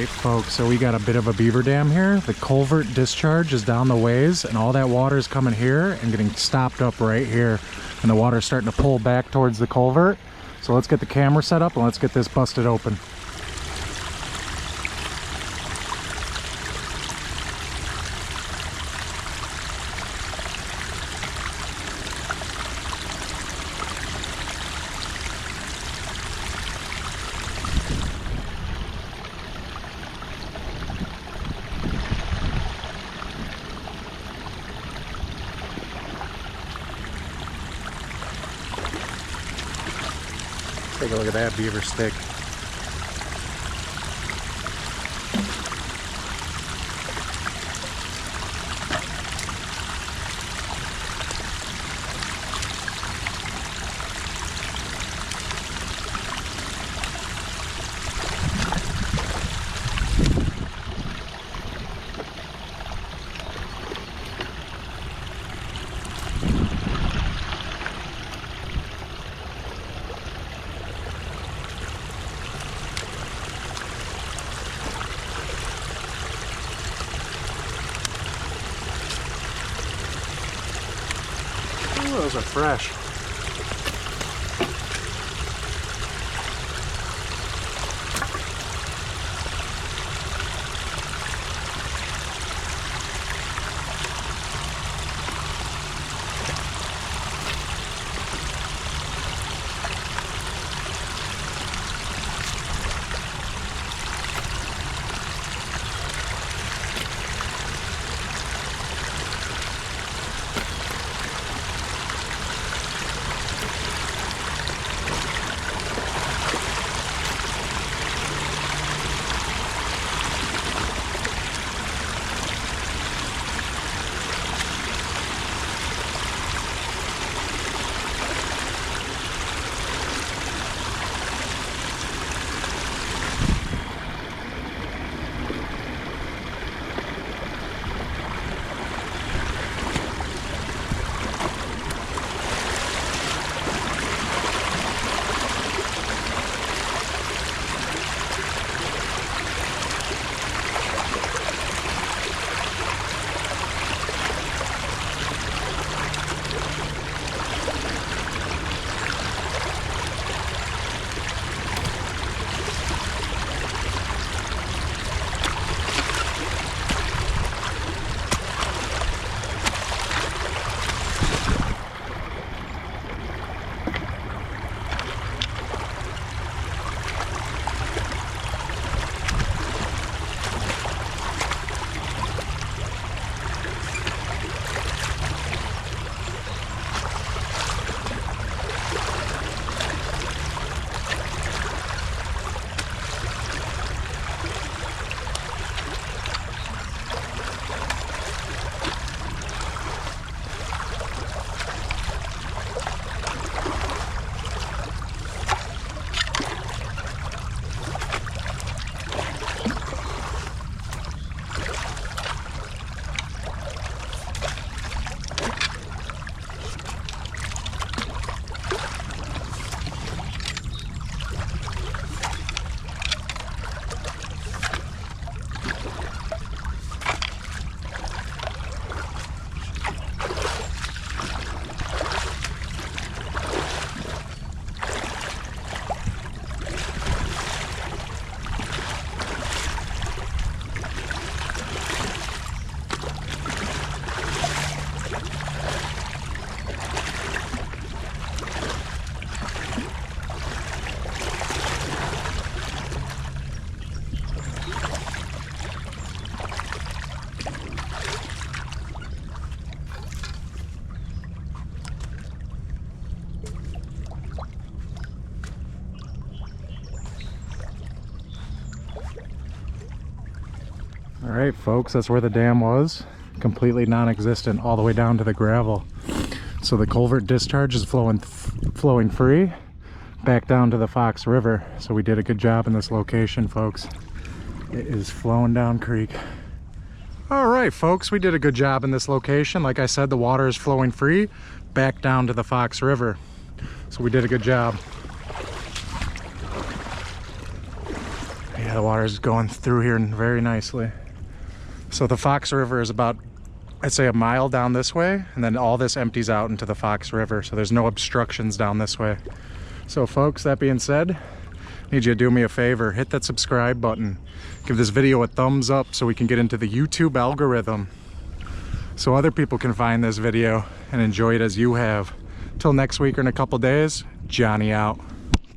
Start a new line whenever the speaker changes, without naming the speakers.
right, folks, so we got a bit of a beaver dam here. The culvert discharge is down the ways, and all that water is coming here and getting stopped up right here. And the water is starting to pull back towards the culvert. So let's get the camera set up and let's get this busted open. Take a look at that beaver stick. Those are fresh. All right, folks, that's where the dam was. Completely non-existent all the way down to the gravel. So the culvert discharge is flowing free back down to the Fox River. So we did a good job in this location, folks. It is flowing down creek. All right, folks, we did a good job in this location. Like I said, the water is flowing free back down to the Fox River. So we did a good job. Yeah, the water's going through here very nicely. So the Fox River is about, I'd say, a mile down this way, and then all this empties out into the Fox River, so there's no obstructions down this way. So folks, that being said, I need you to do me a favor, hit that subscribe button, give this video a thumbs up so we can get into the YouTube algorithm, so other people can find this video and enjoy it as you have. Till next week or in a couple days, Johnny out.